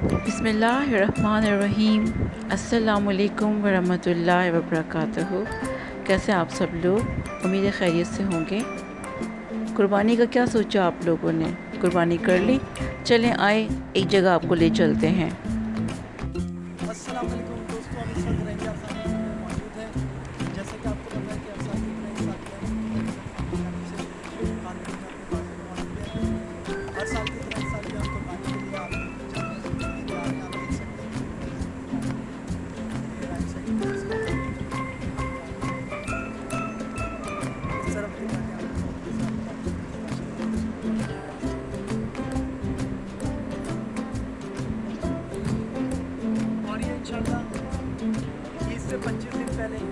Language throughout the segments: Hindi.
बिस्मिल्लाहिर्रहमानिर्रहीम। अस्सलामुअलैकुम वरहमतुल्लाहि वबरकातुहू। कैसे आप सब लोग? उम्मीद है खैरियत से होंगे। कुर्बानी का क्या सोचा आप लोगों ने? कुर्बानी कर ली? चलें आए एक जगह आपको ले चलते हैं। अस्सलाम वालेकुम दोस्तों, हम इस वक्त रेंजर फार्मिंग में मौजूद हैं। जैसे कि आपको पता है कि हर साल की तरह इस साल भी हम मुर्तज़ा कैटल फार्म की जानिब से कानपुर में अपने बाज़ार में मौजूद हैं। हर साल की तरह इस साल भी हम कुर्बानी के लिए आपके लिए कुछ जानवर लेके आ रहे हैं। आप देख सकते हैं कि मेरे सामने जानवर हैं। मेरे राइट साइड में इसके जानवर जो हैं वो जानवर हैं। इस तरफ दिखाते हैं आपको ये सारे जानवर जो हैं माशाल्लाह खूबसूरत और ज़बरदस्त हैं। और ये इंशाल्लाह 20 से 25 दिन पहले इस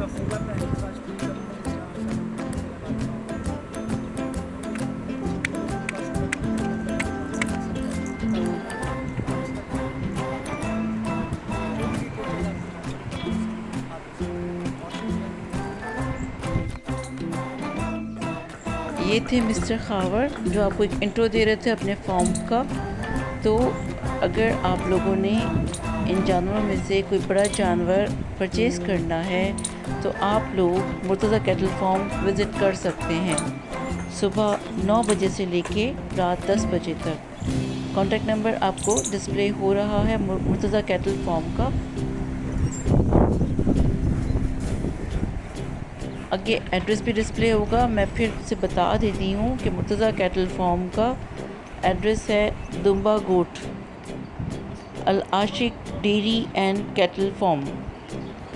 अक्टूबर में इंतज़ार शुरू करूँगा कि जहाँ इंशाल्लाह कुर्बानी के लगा दूँगा और जितने भी बाज़ार बनते हैं मतलब मेरे पास से देख सकते हैं तमाम जानवर उस तक जो भी डिटेल आपको मालूम करनी हो सके आप उससे करें। बहुत शुक्रिया वीडियो देखने के लिए। ये थे मिस्टर खावर जो आपको एक इंट्रो दे रहे थे अपने फॉर्म का। तो अगर आप लोगों ने इन जानवरों में से कोई बड़ा जानवर परचेज़ करना है तो आप लोग मुर्तज़ा कैटल फार्म विज़िट कर सकते हैं सुबह 9 बजे से लेके रात 10 बजे तक। कॉन्टैक्ट नंबर आपको डिस्प्ले हो रहा है मुर्तज़ा कैटल फार्म का। आगे एड्रेस भी डिस्प्ले होगा। मैं फिर से बता देती हूँ कि मुर्तज़ा कैटल फार्म का एड्रेस है दुम्बा गोठ अल-आशिक डेयरी एंड कैटल फार्म।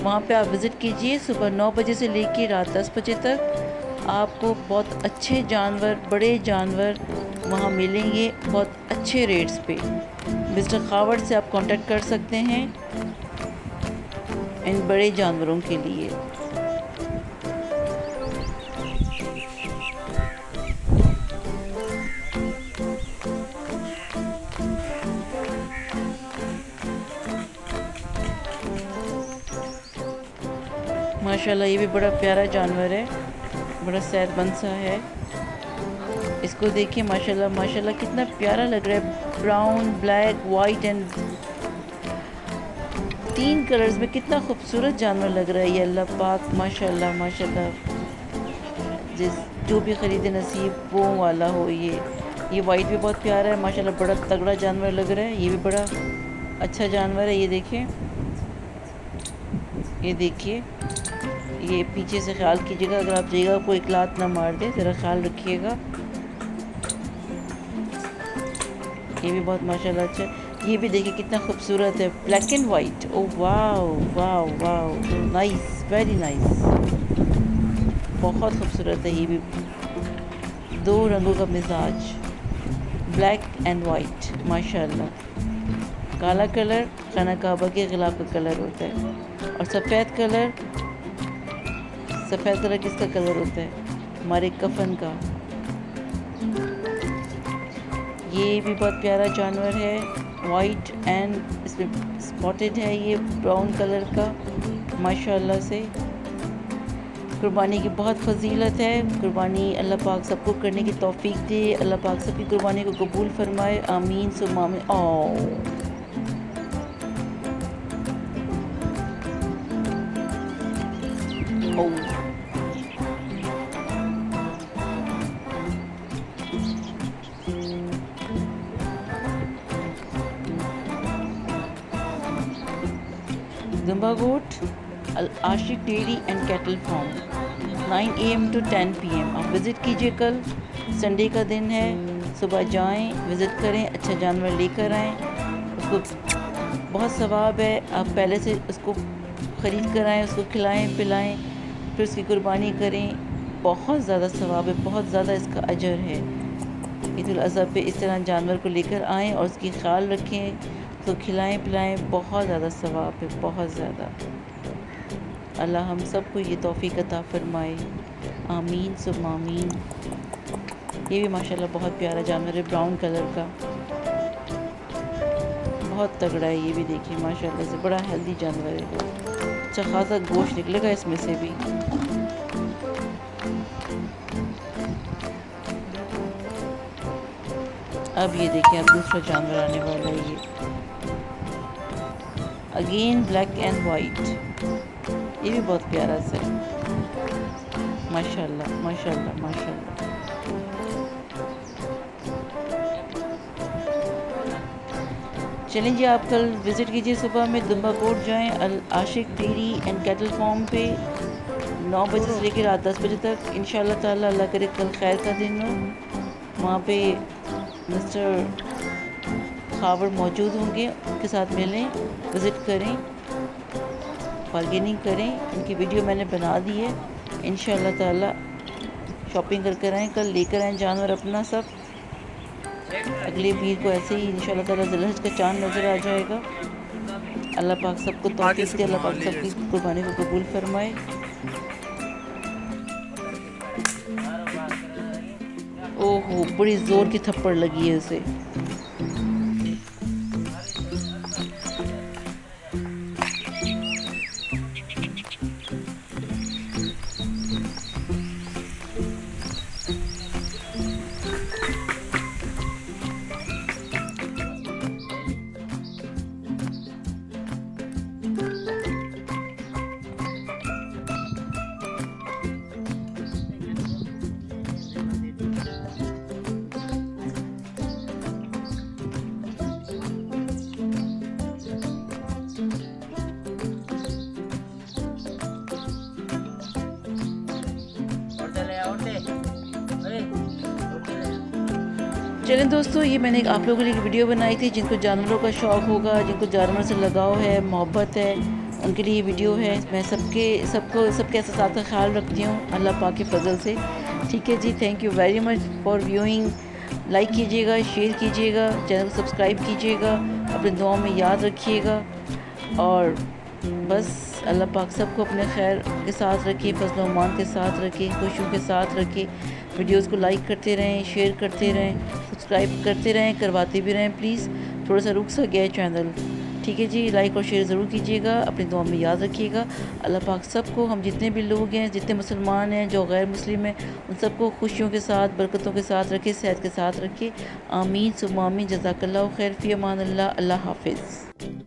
वहाँ पे आप विज़िट कीजिए सुबह 9 बजे से लेकर रात 10 बजे तक। आपको बहुत अच्छे जानवर, बड़े जानवर वहाँ मिलेंगे बहुत अच्छे रेट्स पे। मिस्टर खावर से आप कांटेक्ट कर सकते हैं इन बड़े जानवरों के लिए। माशाल्लाह ये भी बड़ा प्यारा जानवर है, बड़ा सेहतमंद सा है। इसको देखिए माशाल्लाह माशाल्लाह कितना प्यारा लग रहा है। Brown, black, white and 3 colours में कितना खूबसूरत जानवर लग रहा है ये। अल्लाह पाक माशाल्लाह माशाल्लाह जिस जो भी ख़रीदे नसीब वो वाला हो। ये वाइट भी बहुत प्यारा है माशाल्लाह, बड़ा तगड़ा जानवर लग रहा है। ये भी बड़ा अच्छा जानवर है। ये देखिए, ये देखिए, ये पीछे से ख्याल कीजिएगा, अगर आप जाइएगा कोई एक लात ना मार दे, ज़रा ख्याल रखिएगा। ये भी बहुत माशाल्लाह अच्छा है। ये भी देखिए कितना खूबसूरत है, black and white. Oh wow wow wow, nice, very nice, बहुत खूबसूरत है। ये भी दो रंगों का मिजाज, ब्लैक एंड वाइट माशाल्लाह। काला कलर खाना काबा के ख़िलाफ़ का कलर होता है और सफ़ेद कलर किसका कलर होता है? हमारे कफन का। ये भी बहुत प्यारा जानवर है, वाइट एंड इसमें स्पॉटेड है, ये ब्राउन कलर का माशाल्लाह से। कुर्बानी की बहुत फजीलत है। कुर्बानी अल्लाह पाक सबको करने की तौफीक दे। अल्लाह पाक सबकी कुर्बानी को कबूल फरमाए, आमीन सुम्मा आमीन। ओ दुम्बा गोथ अल-आशिक dairy and cattle farm 9 AM to 10 PM। आप विज़िट कीजिए। कल संडे का दिन है, सुबह जाएं, विज़िट करें, अच्छा जानवर लेकर आएँ। उसको बहुत सवाब है। आप पहले से उसको ख़रीद कर आएँ, उसको खिलाएँ पिलाएँ, फिर उसकी कुर्बानी करें। बहुत ज़्यादा सवाब है, बहुत ज़्यादा इसका अजर है। ईद उल अज़हा पे इस तरह जानवर को लेकर आएँ और उसकी ख्याल रखें, तो खिलाएँ पिलाएँ, बहुत ज़्यादा सवाब है, बहुत ज़्यादा। अल्लाह हम सबको ये तौफ़ीक अता फ़रमाए, आमीन सुम्मा आमीन। ये भी माशाल्लाह बहुत प्यारा जानवर है, ब्राउन कलर का, बहुत तगड़ा है। ये भी देखिए माशाल्लाह से बड़ा हेल्दी जानवर है। अच्छा खासा गोश्त निकलेगा इसमें से भी। अब ये देखिए, अब दूसरा जानवर आने वाला है। ये अगेन ब्लैक एंड वाइट, ये भी बहुत प्यारा सा है। माशाल्लाह माशाल्लाह माशाल्लाह। चलें जी, आप कल विज़िट कीजिए, सुबह में दुम्बा कोट जाएं, अल आशिक डेयरी एंड कैटल फार्म पे 9 बजे से लेकर रात 10 बजे तक। इंशाल्लाह ताला अल्लाह करे कल खैर का दिन हो। वहाँ पे मिस्टर खावर मौजूद होंगे, उनके साथ मिलें, विज़िट करें, बार्गेनिंग करें। उनकी वीडियो मैंने बना दी है। इंशाल्लाह ताला शॉपिंग कर कर आएँ, कल लेकर आएँ जानवर अपना सब। अगले पीर को ऐसे ही इंशाल्लाह ताला ज़िलहज का चाँद नज़र आ जाएगा। अल्लाह पाक सबको आगे तौफीक से दे, अल्लाह घुमा पाक लीजिए सबकी इसको। कुर्बानी को कबूल फरमाए। ओहो, बड़ी ज़ोर की थप्पड़ लगी है उसे। चलें दोस्तों, ये मैंने आप लोगों के लिए एक वीडियो बनाई थी। जिनको जानवरों का शौक़ होगा, जिनको जानवर से लगाव है, मोहब्बत है, उनके लिए ये वीडियो है। मैं सबके एहसासात का ख्याल रखती हूँ अल्लाह पाक के फजल से। ठीक है जी, thank you very much for viewing. Like कीजिएगा, शेयर कीजिएगा, चैनल को सब्सक्राइब कीजिएगा, अपनी दुआओं में याद रखिएगा। और बस अल्लाह पाक सबको अपने खैर के साथ रखे, फजल मान के साथ रखे, खुशियों के साथ रखे। वीडियोस को लाइक करते रहें, शेयर करते रहें, सब्सक्राइब करते रहें, करवाते भी रहें प्लीज़। थोड़ा सा रुक सा गया है चैनल। ठीक है जी, लाइक और शेयर ज़रूर कीजिएगा, अपनी दुआ में याद रखिएगा। अल्लाह पाक सबको, हम जितने भी लोग हैं, जितने मुसलमान हैं, जो गैर मुस्लिम हैं, उन सबको खुशियों के साथ, बरकतों के साथ रखे, सेहत के साथ रखे। आमीन सुम्मा आमीन। जज़ाकल्लाहु खैर, फ़ी अमानिल्लाह। अल्लाह हाफ़िज़।